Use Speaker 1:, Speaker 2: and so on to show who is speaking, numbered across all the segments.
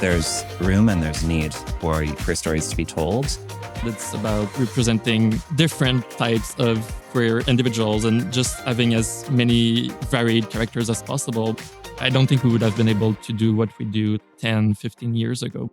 Speaker 1: there's room and there's need for queer stories to be told.
Speaker 2: It's about representing different types of queer individuals and just having as many varied characters as possible. I don't think we would have been able to do what we do 10, 15 years ago.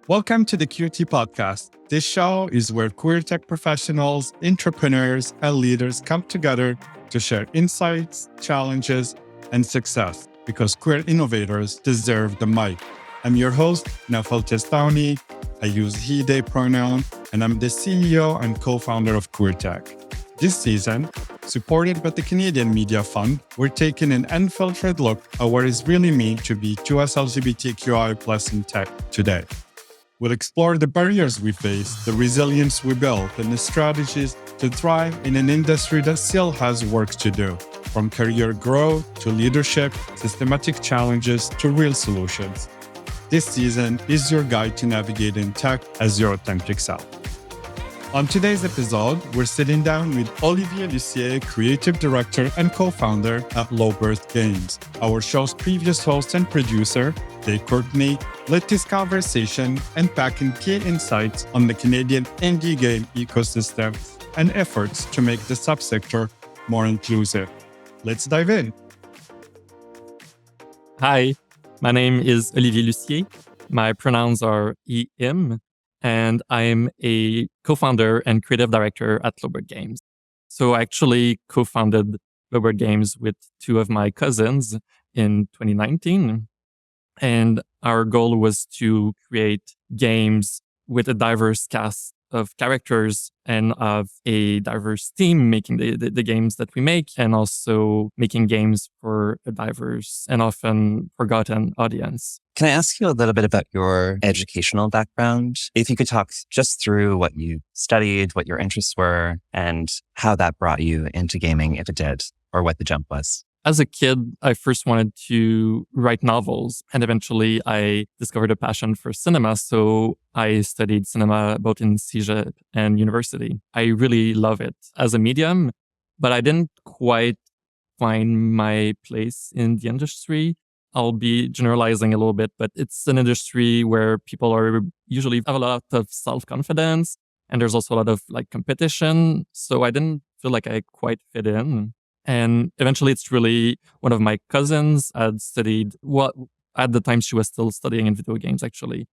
Speaker 3: Welcome to the QueerTech podcast. This show is where QueerTech professionals, entrepreneurs, and leaders come together to share insights, challenges, and success because queer innovators deserve the mic. I'm your host, Nafal Testani. I use he, they pronoun, and I'm the CEO and co-founder of QueerTech. This season, supported by the Canadian Media Fund, we're taking an unfiltered look at what it really means to be QS LGBTQI+ in tech today. We'll explore the barriers we face, the resilience we built, and the strategies to thrive in an industry that still has work to do, from career growth to leadership, systematic challenges to real solutions. This season is your guide to navigating tech as your authentic self. On today's episode, we're sitting down with Olivier Lussier, creative director and co-founder at Lowbirth Games. Our show's previous host and producer, Dae Courtney, led this conversation unpacking key insights on the Canadian indie game ecosystem and efforts to make the subsector more inclusive. Let's dive in.
Speaker 2: Hi, my name is Olivier Lussier. My pronouns are he, him, and I'm a co-founder and creative director at Lowbirth Games. So I actually co-founded Lowbirth Games with two of my cousins in 2019. And our goal was to create games with a diverse cast of characters and of a diverse team making the games that we make, and also making games for a diverse and often forgotten audience.
Speaker 1: Can I ask you a little bit about your educational background? If you could talk just through what you studied, what your interests were, and how that brought you into gaming, if it did, or what the jump was.
Speaker 2: As a kid, I first wanted to write novels, and eventually I discovered a passion for cinema. So I studied cinema both in Cégep and university. I really love it as a medium, but I didn't quite find my place in the industry. I'll be generalizing a little bit, but it's an industry where people are usually have a lot of self-confidence, and there's also a lot of competition. So I didn't feel like I quite fit in. And eventually it's really one of my cousins had studied, at the time she was still studying in video games actually.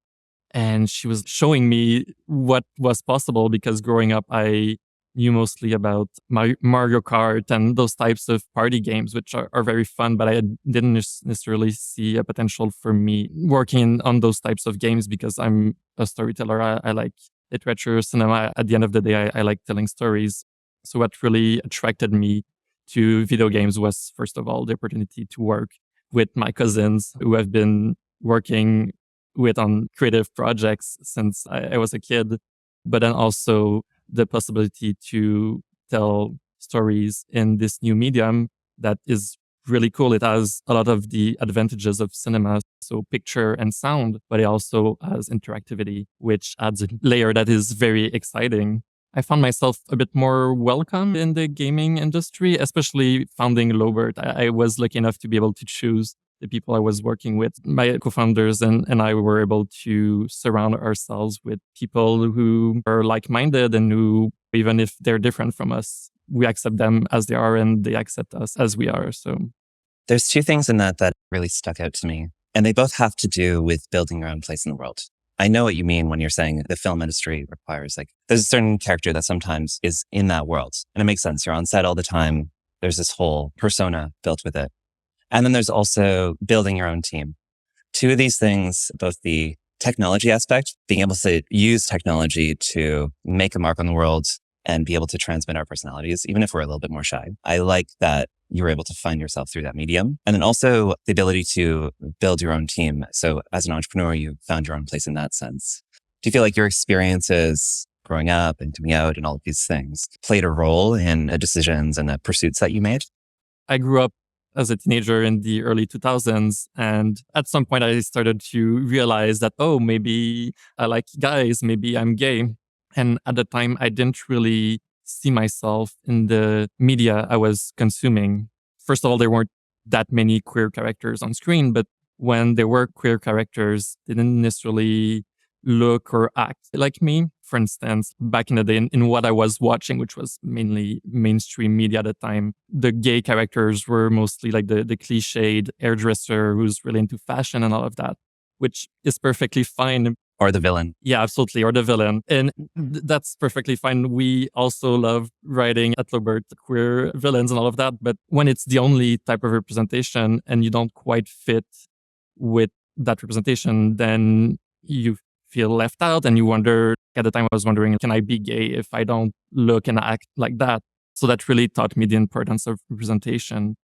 Speaker 2: And she was showing me what was possible because growing up, I knew mostly about Mario Kart and those types of party games, which are very fun, but I didn't necessarily see a potential for me working on those types of games because I'm a storyteller. I like literature, cinema. At the end of the day, I like telling stories. So what really attracted me to video games was, first of all, the opportunity to work with my cousins who have been working with on creative projects since I was a kid, but then also the possibility to tell stories in this new medium that is really cool. It has a lot of the advantages of cinema, so picture and sound, but it also has interactivity, which adds a layer that is very exciting. I found myself a bit more welcome in the gaming industry, especially founding Lowbirth. I was lucky enough to be able to choose the people I was working with. My co-founders and I were able to surround ourselves with people who are like-minded and who, even if they're different from us, we accept them as they are and they accept us as we are. So
Speaker 1: There's two things in that really stuck out to me, and they both have to do with building your own place in the world. I know what you mean when you're saying the film industry requires, there's a certain character that sometimes is in that world. And it makes sense. You're on set all the time. There's this whole persona built with it. And then there's also building your own team. Two of these things, both the technology aspect, being able to use technology to make a mark on the world and be able to transmit our personalities, even if we're a little bit more shy. I like that you were able to find yourself through that medium. And then also the ability to build your own team. So as an entrepreneur, you found your own place in that sense. Do you feel like your experiences growing up and coming out and all of these things played a role in the decisions and the pursuits that you made?
Speaker 2: I grew up as a teenager in the early 2000s. And at some point I started to realize that, maybe I like guys, maybe I'm gay. And at the time I didn't really see myself in the media I was consuming. First of all, there weren't that many queer characters on screen, but when there were queer characters, they didn't necessarily look or act like me. For instance, back in the day, in what I was watching, which was mainly mainstream media at the time, the gay characters were mostly like the cliched hairdresser who's really into fashion and all of that, which is perfectly fine.
Speaker 1: Or the villain.
Speaker 2: Yeah, absolutely. Or the villain. And that's perfectly fine. We also love writing at Lowbirth queer villains and all of that. But when it's the only type of representation and you don't quite fit with that representation, then you feel left out and you wonder, at the time I was wondering, can I be gay if I don't look and act like that? So that really taught me the importance of representation.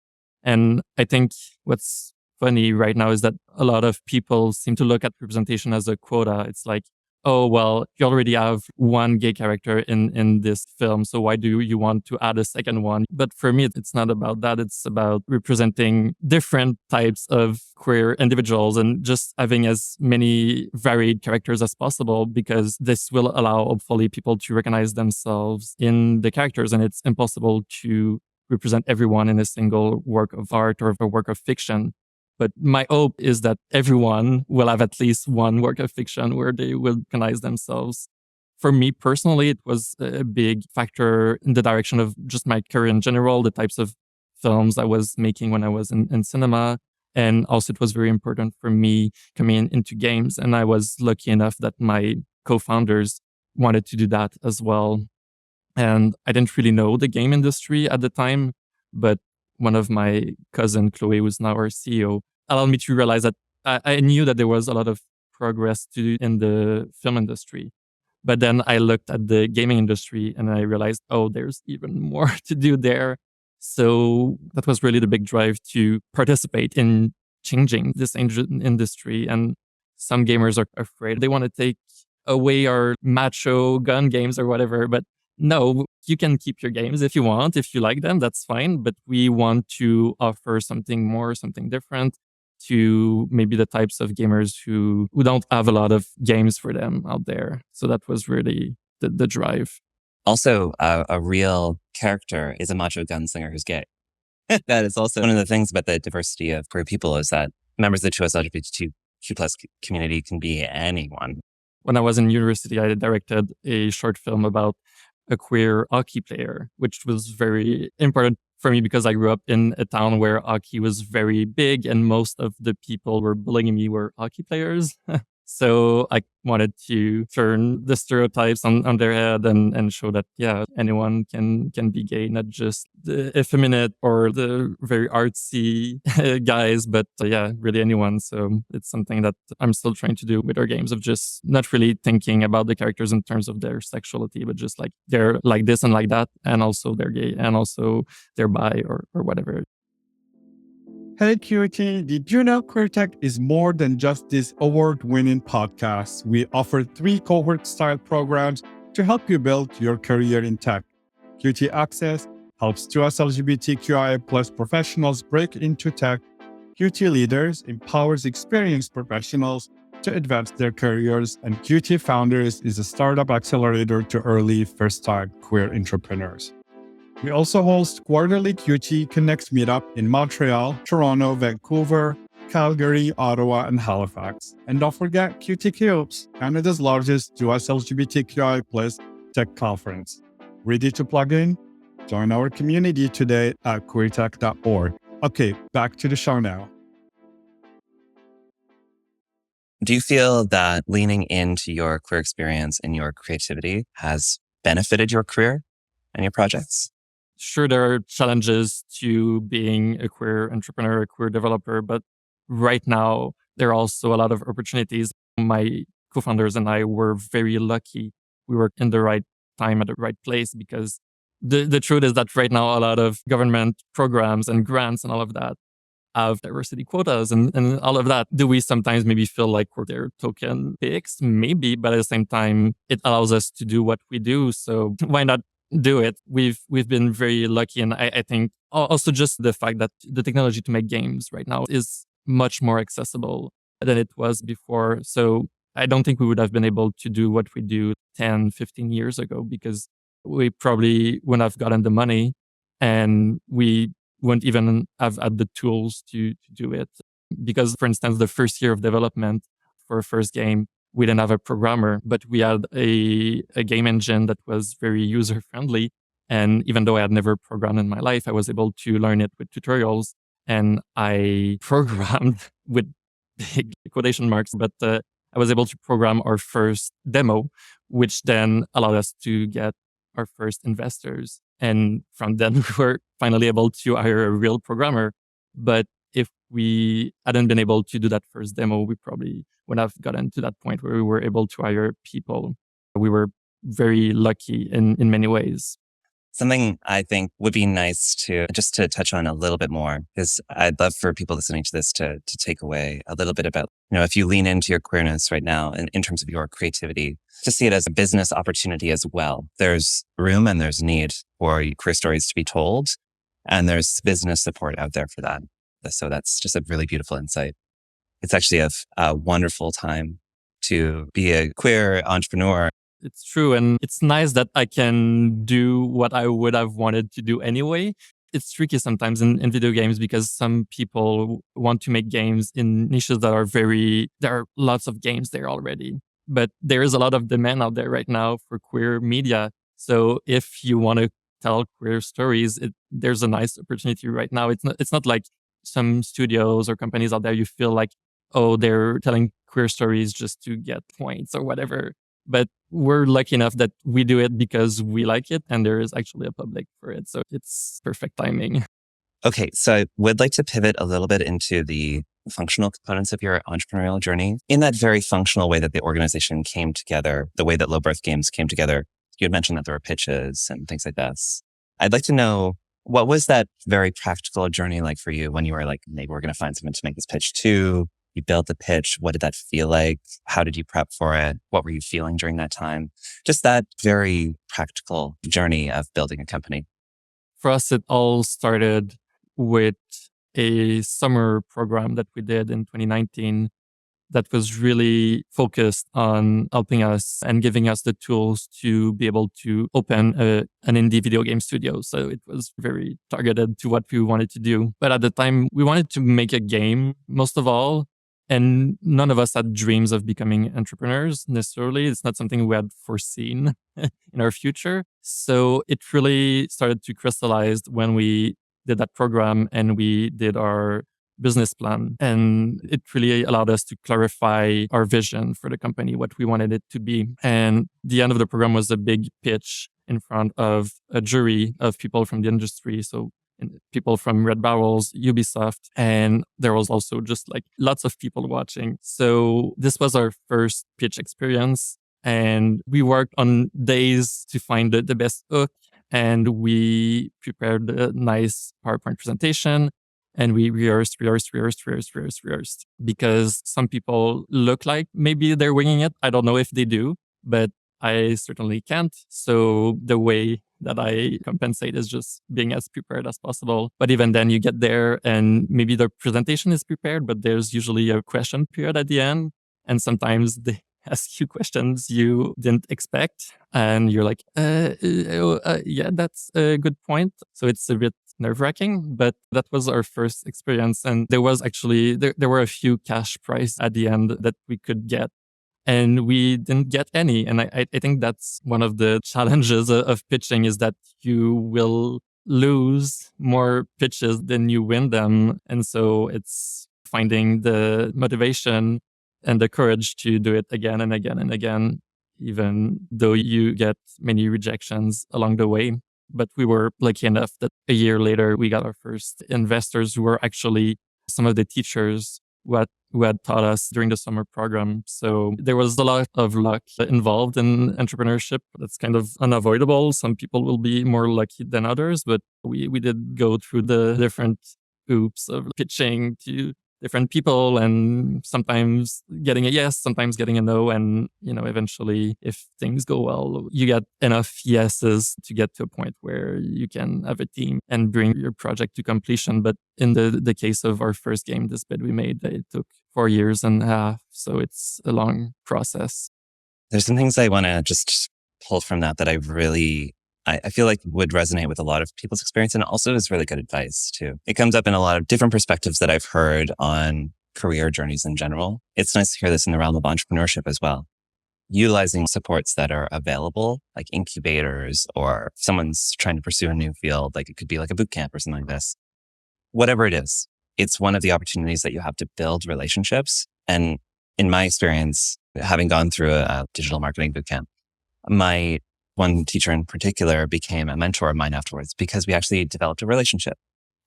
Speaker 2: And I think what's funny right now is that a lot of people seem to look at representation as a quota. It's like, oh, well, you already have one gay character in this film, so why do you want to add a second one? But for me, it's not about that. It's about representing different types of queer individuals and just having as many varied characters as possible, because this will allow, hopefully, people to recognize themselves in the characters. And it's impossible to represent everyone in a single work of art or a work of fiction. But my hope is that everyone will have at least one work of fiction where they will recognize themselves. For me personally, it was a big factor in the direction of just my career in general, the types of films I was making when I was in cinema. And also it was very important for me coming into games. And I was lucky enough that my co-founders wanted to do that as well. And I didn't really know the game industry at the time, but one of my cousin, Chloe, who's now our CEO, allowed me to realize that I knew that there was a lot of progress to do in the film industry. But then I looked at the gaming industry and I realized, oh, there's even more to do there. So that was really the big drive to participate in changing this industry. And some gamers are afraid. They want to take away our macho gun games or whatever, but no, you can keep your games if you want. If you like them, that's fine. But we want to offer something more, something different to maybe the types of gamers who don't have a lot of games for them out there. So that was really the drive.
Speaker 1: Also, a real character is a macho gunslinger who's gay. That is also one of the things about the diversity of queer people, is that members of the 2S LGBTQ+ community can be anyone.
Speaker 2: When I was in university, I directed a short film about a queer hockey player, which was very important for me because I grew up in a town where hockey was very big and most of the people were bullying me were hockey players. So I wanted to turn the stereotypes on their head and show that, yeah, anyone can be gay, not just the effeminate or the very artsy guys, but yeah, really anyone. So it's something that I'm still trying to do with our games, of just not really thinking about the characters in terms of their sexuality, but just like they're like this and like that, and also they're gay, and also they're bi or whatever.
Speaker 3: Hey QT, did you know QueerTech is more than just this award-winning podcast? We offer 3 cohort-style programs to help you build your career in tech. QT Access helps 2S LGBTQIA+ professionals break into tech. QT Leaders empowers experienced professionals to advance their careers. And QT Founders is a startup accelerator to early first-time queer entrepreneurs. We also host quarterly QT Connects meetup in Montreal, Toronto, Vancouver, Calgary, Ottawa, and Halifax. And don't forget QT Cubes, Canada's largest 2S LGBTQI+ tech conference. Ready to plug in? Join our community today at QueerTech.org. Okay, back to the show now.
Speaker 1: Do you feel that leaning into your queer experience and your creativity has benefited your career and your projects?
Speaker 2: Sure, there are challenges to being a queer entrepreneur, a queer developer, but right now, there are also a lot of opportunities. My co-founders and I were very lucky. We were in the right time at the right place, because the truth is that right now, a lot of government programs and grants and all of that have diversity quotas and all of that. Do we sometimes maybe feel like we're their token pigs? Maybe, but at the same time, it allows us to do what we do. So why not do it? We've been very lucky. And I think also just the fact that the technology to make games right now is much more accessible than it was before. So I don't think we would have been able to do what we do 10, 15 years ago, because we probably wouldn't have gotten the money and we wouldn't even have had the tools to do it. Because, for instance, the first year of development for a first game, we didn't have a programmer, but we had a game engine that was very user-friendly. And even though I had never programmed in my life, I was able to learn it with tutorials. And I programmed with big quotation marks, but I was able to program our first demo, which then allowed us to get our first investors. And from then, we were finally able to hire a real programmer. But if we hadn't been able to do that first demo, we probably would have gotten to that point where we were able to hire people. We were very lucky in many ways.
Speaker 1: Something I think would be nice to just to touch on a little bit more is I'd love for people listening to this to take away a little bit about, if you lean into your queerness right now in terms of your creativity, to see it as a business opportunity as well. There's room and there's need for queer stories to be told, and there's business support out there for that. So that's just a really beautiful insight. It's actually a wonderful time to be a queer entrepreneur.
Speaker 2: It's true. And it's nice that I can do what I would have wanted to do anyway. It's tricky sometimes in video games because some people want to make games in niches that are there are lots of games there already. But there is a lot of demand out there right now for queer media. So if you want to tell queer stories, there's a nice opportunity right now. It's not like some studios or companies out there you feel like, oh, they're telling queer stories just to get points or whatever. But we're lucky enough that we do it because we like it and there is actually a public for it. So it's perfect timing.
Speaker 1: Okay, so I would like to pivot a little bit into the functional components of your entrepreneurial journey. In that very functional way that the organization came together, the way that Lowbirth Games came together, you had mentioned that there were pitches and things like this. I'd like to know, what was that very practical journey like for you when you were like, maybe we're going to find someone to make this pitch to? You built the pitch. What did that feel like? How did you prep for it? What were you feeling during that time? Just that very practical journey of building a company.
Speaker 2: For us, it all started with a summer program that we did in 2019 that was really focused on helping us and giving us the tools to be able to open an indie video game studio. So it was very targeted to what we wanted to do. But at the time, we wanted to make a game, most of all. And none of us had dreams of becoming entrepreneurs necessarily. It's not something we had foreseen in our future. So it really started to crystallize when we did that program and we did our business plan. And it really allowed us to clarify our vision for the company, what we wanted it to be. And the end of the program was a big pitch in front of a jury of people from the industry. So people from Red Barrels, Ubisoft, and there was also just like lots of people watching. So this was our first pitch experience. And we worked on days to find the best hook. And we prepared a nice PowerPoint presentation. And we rehearsed. Because some people look like maybe they're winging it. I don't know if they do, but I certainly can't. So the way that I compensate is just being as prepared as possible. But even then you get there and maybe the presentation is prepared, but there's usually a question period at the end. And sometimes they ask you questions you didn't expect. And you're like, yeah, that's a good point. So it's a bit nerve-wracking, but that was our first experience. And there was actually, there were a few cash prize at the end that we could get. And we didn't get any. And I think that's one of the challenges of pitching is that you will lose more pitches than you win them. And so it's finding the motivation and the courage to do it again and again and again, even though you get many rejections along the way. But we were lucky enough that a year later, we got our first investors who were actually some of the teachers who had taught us during the summer program. So there was a lot of luck involved in entrepreneurship. That's kind of unavoidable. Some people will be more lucky than others, but we did go through the different oops of pitching to different people and sometimes getting a yes, sometimes getting a no. And, eventually if things go well, you get enough yeses to get to a point where you can have a team and bring your project to completion. But in the case of our first game, this bid we made, it took 4 years and a half. So it's a long process.
Speaker 1: There's some things I want to just pull from that I feel like would resonate with a lot of people's experience and also is really good advice too. It comes up in a lot of different perspectives that I've heard on career journeys in general. It's nice to hear this in the realm of entrepreneurship as well. Utilizing supports that are available, like incubators, or if someone's trying to pursue a new field, like it could be like a boot camp or something like this. Whatever it is, it's one of the opportunities that you have to build relationships. And in my experience, having gone through a digital marketing boot camp, my one teacher in particular became a mentor of mine afterwards because we actually developed a relationship.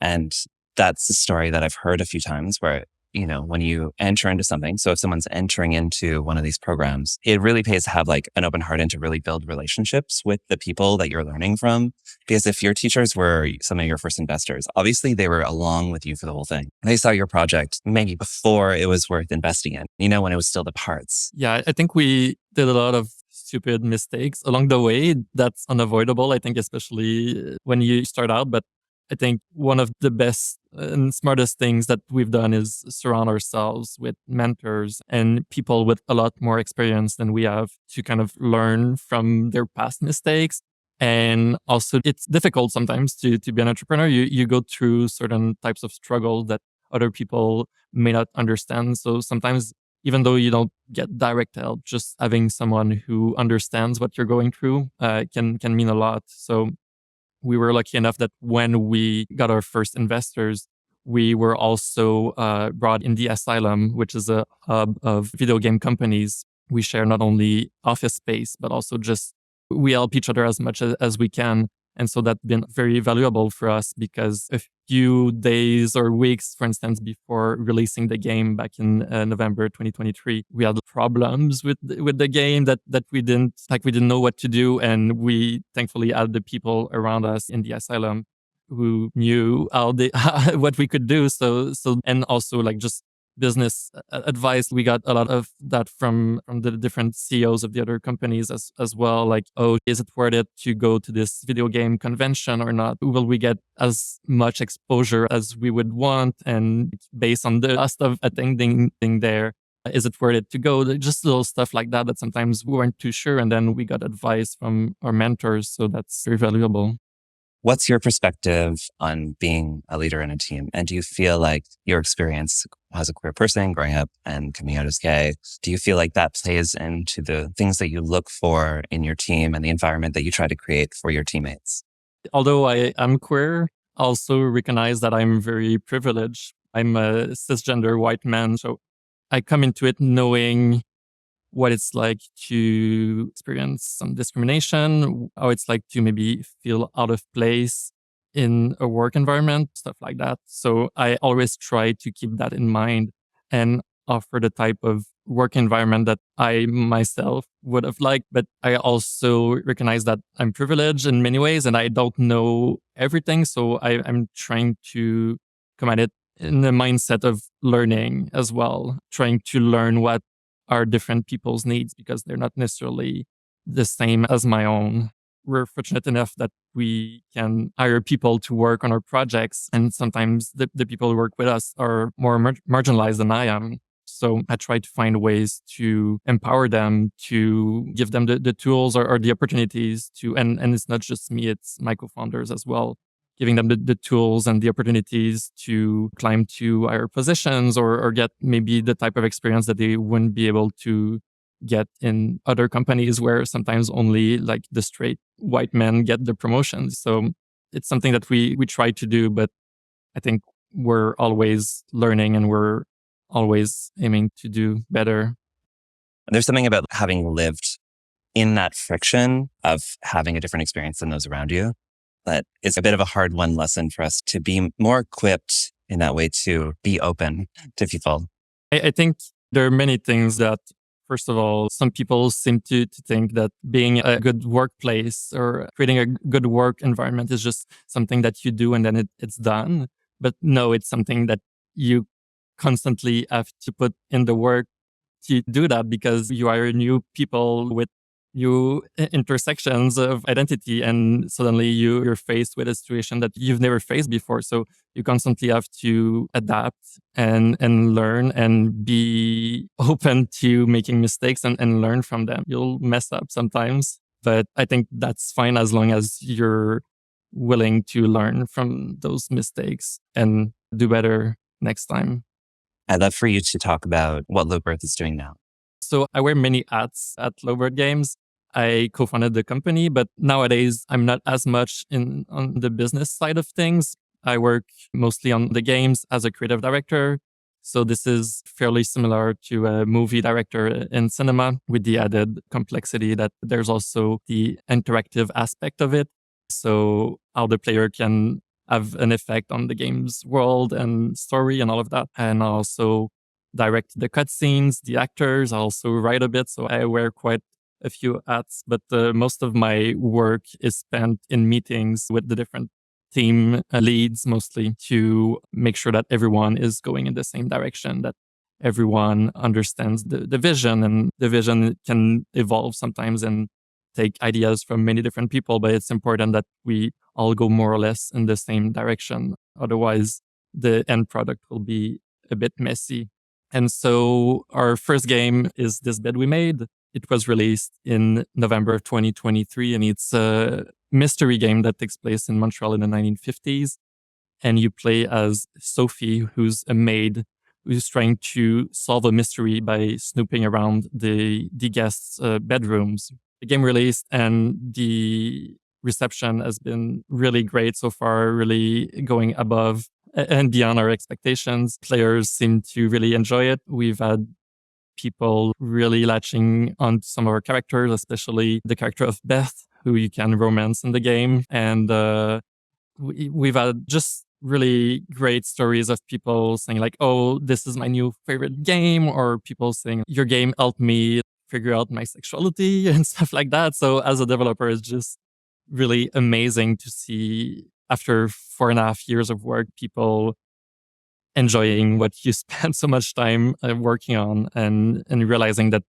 Speaker 1: And that's a story that I've heard a few times where, when you enter into something, so if someone's entering into one of these programs, it really pays to have like an open heart and to really build relationships with the people that you're learning from. Because if your teachers were some of your first investors, obviously they were along with you for the whole thing. They saw your project maybe before it was worth investing in, when it was still the parts.
Speaker 2: Yeah, I think we did a lot of stupid mistakes along the way. That's unavoidable, I think, especially when you start out. But I think one of the best and smartest things that we've done is surround ourselves with mentors and people with a lot more experience than we have to kind of learn from their past mistakes. And also, it's difficult sometimes to be an entrepreneur. You go through certain types of struggle that other people may not understand. So sometimes, even though you don't get direct help, just having someone who understands what you're going through can mean a lot. So we were lucky enough that when we got our first investors, we were also brought in the Asylum, which is a hub of video game companies. We share not only office space, but also just we help each other as much as we can. And so that's been very valuable for us because a few days or weeks, for instance, before releasing the game back in November 2023, we had problems with the game that we didn't know what to do. And we thankfully had the people around us in the Asylum who knew what we could do. So, and also like just business advice. We got a lot of that from the different CEOs of the other companies as well. Like, oh, is it worth it to go to this video game convention or not? Will we get as much exposure as we would want? And based on the cost of attending there, is it worth it to go? Just little stuff like that sometimes we weren't too sure. And then we got advice from our mentors. So that's very valuable.
Speaker 1: What's your perspective on being a leader in a team? And do you feel like your experience as a queer person growing up and coming out as gay, do you feel like that plays into the things that you look for in your team and the environment that you try to create for your teammates?
Speaker 2: Although I am queer, I also recognize that I'm very privileged. I'm a cisgender white man. So I come into it knowing what it's like to experience some discrimination, how it's like to maybe feel out of place in a work environment, stuff like that. So I always try to keep that in mind and offer the type of work environment that I myself would have liked. But I also recognize that I'm privileged in many ways and I don't know everything. So I'm trying to come at it in the mindset of learning as well, trying to learn what are different people's needs because they're not necessarily the same as my own. We're fortunate enough that we can hire people to work on our projects. And sometimes the people who work with us are more marginalized than I am. So I try to find ways to empower them, to give them the tools or the opportunities to, and it's not just me, it's my co-founders as well, giving them the tools and the opportunities to climb to higher positions or get maybe the type of experience that they wouldn't be able to get in other companies where sometimes only like the straight white men get the promotions. So it's something that we try to do, but I think we're always learning and we're always aiming to do better.
Speaker 1: There's something about having lived in that friction of having a different experience than those around you. But it's a bit of a hard won lesson for us to be more equipped in that way to be open to people.
Speaker 2: I think there are many things that, first of all, some people seem to think that being a good workplace or creating a good work environment is just something that you do and then it's done. But no, it's something that you constantly have to put in the work to do that because you hire new people with new intersections of identity and suddenly you're faced with a situation that you've never faced before. So you constantly have to adapt and learn and be open to making mistakes and learn from them. You'll mess up sometimes, but I think that's fine as long as you're willing to learn from those mistakes and do better next time.
Speaker 1: I'd love for you to talk about what Lowbirth is doing now.
Speaker 2: So I wear many hats at Lowbirth Games. I co-founded the company, but nowadays I'm not as much on the business side of things. I work mostly on the games as a creative director. So this is fairly similar to a movie director in cinema, with the added complexity that there's also the interactive aspect of it. So how the player can have an effect on the game's world and story and all of that. And also direct the cutscenes, the actors. I also write a bit, so I wear quite a few hats. But most of my work is spent in meetings with the different team leads, mostly to make sure that everyone is going in the same direction, that everyone understands the vision, and the vision can evolve sometimes and take ideas from many different people, but it's important that we all go more or less in the same direction. Otherwise, the end product will be a bit messy. And so our first game is this bed we made. It was released in November of 2023, and it's a mystery game that takes place in Montreal in the 1950s. And you play as Sophie, who's a maid who's trying to solve a mystery by snooping around the guests' bedrooms. The game released, and the reception has been really great so far, really going above and beyond our expectations. Players seem to really enjoy it. We've had people really latching on to some of our characters, especially the character of Beth, who you can romance in the game. And we've had just really great stories of people saying like, oh, this is my new favorite game, or people saying your game helped me figure out my sexuality and stuff like that. So as a developer, it's just really amazing to see, after 4.5 years of work, people enjoying what you spent so much time working on, and realizing that,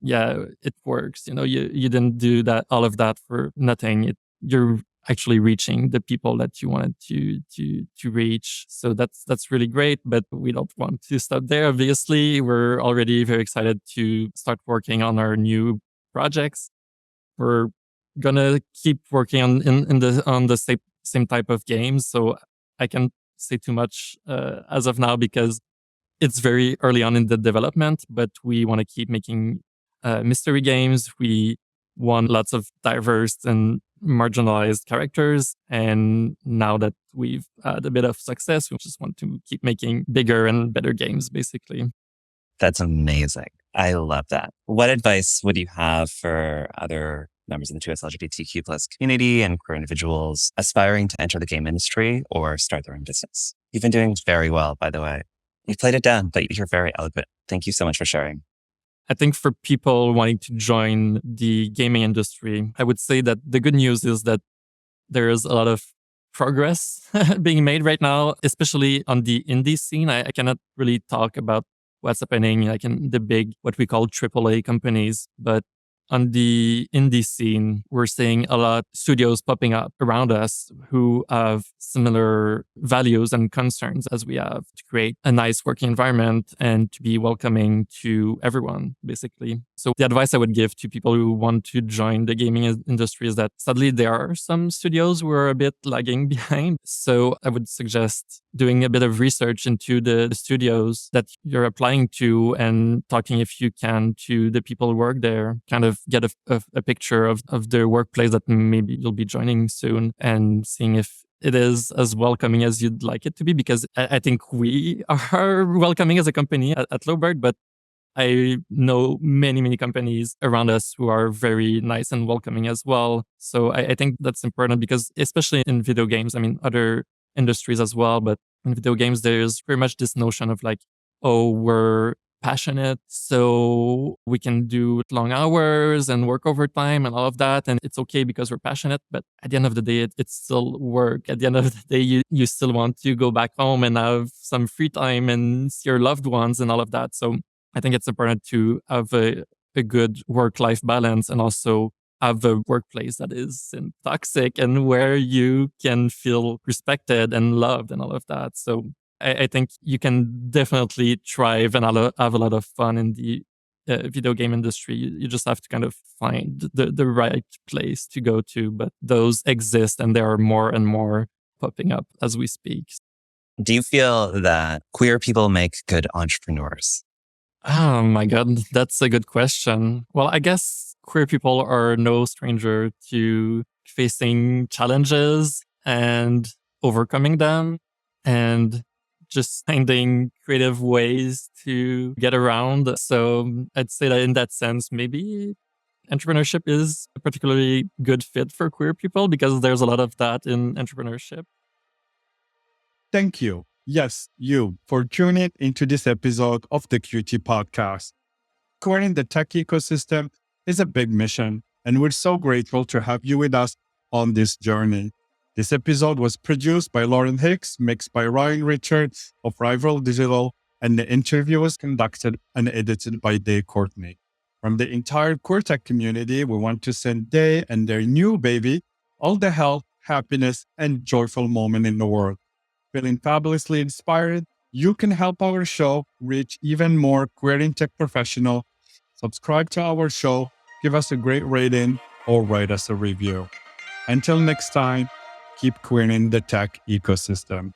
Speaker 2: yeah, it works. You know, you didn't do all of that for nothing. You're actually reaching the people that you wanted to reach. So that's really great, but we don't want to stop there. Obviously, we're already very excited to start working on our new projects. We're gonna keep working on the same type of games. So I can't say too much as of now, because it's very early on in the development, but we want to keep making mystery games. We want lots of diverse and marginalized characters. And now that we've had a bit of success, we just want to keep making bigger and better games, basically.
Speaker 1: That's amazing. I love that. What advice would you have for other members of the 2S LGBTQ plus community and queer individuals aspiring to enter the game industry or start their own business? You've been doing very well, by the way. You played it down, but you're very eloquent. Thank you so much for sharing.
Speaker 2: I think for people wanting to join the gaming industry, I would say that the good news is that there is a lot of progress being made right now, especially on the indie scene. I cannot really talk about what's happening like in the big, what we call AAA companies, but on the indie scene, we're seeing a lot of studios popping up around us who have similar values and concerns as we have, to create a nice working environment and to be welcoming to everyone, basically. So the advice I would give to people who want to join the gaming industry is that sadly there are some studios who are a bit lagging behind. So I would suggest doing a bit of research into the studios that you're applying to, and talking, if you can, to the people who work there, kind of get a picture of the workplace that maybe you'll be joining soon, and seeing if it is as welcoming as you'd like it to be. Because I think we are welcoming as a company at Lowbirth, but I know many companies around us who are very nice and welcoming as well. So I think that's important, because especially in video games, I mean, other industries as well, but in video games, there's very much this notion of like, oh, we're passionate, so we can do long hours and work overtime and all of that, and it's okay because we're passionate. But at the end of the day, it's still work. At the end of the day, you still want to go back home and have some free time and see your loved ones and all of that. So I think it's important to have a good work-life balance, and also have a workplace that isn't toxic and where you can feel respected and loved and all of that. So I think you can definitely thrive and have a lot of fun in the video game industry. You just have to kind of find the right place to go to. But those exist, and there are more and more popping up as we speak.
Speaker 1: Do you feel that queer people make good entrepreneurs?
Speaker 2: Oh my God, that's a good question. Well, I guess queer people are no stranger to facing challenges and overcoming them and just finding creative ways to get around. So I'd say that in that sense, maybe entrepreneurship is a particularly good fit for queer people because there's a lot of that in entrepreneurship.
Speaker 3: Thank you. Yes, you, for tuning into this episode of the QT podcast. Queering the tech ecosystem is a big mission, and we're so grateful to have you with us on this journey. This episode was produced by Lauren Hicks, mixed by Ryan Richards of Rival Digital, and the interview was conducted and edited by Dae Courtney. From the entire QueerTech community, we want to send Dae and their new baby all the health, happiness, and joyful moment in the world. Feeling fabulously inspired, you can help our show reach even more queer tech professionals. Subscribe to our show, give us a great rating, or write us a review. Until next time, keep queering the tech ecosystem.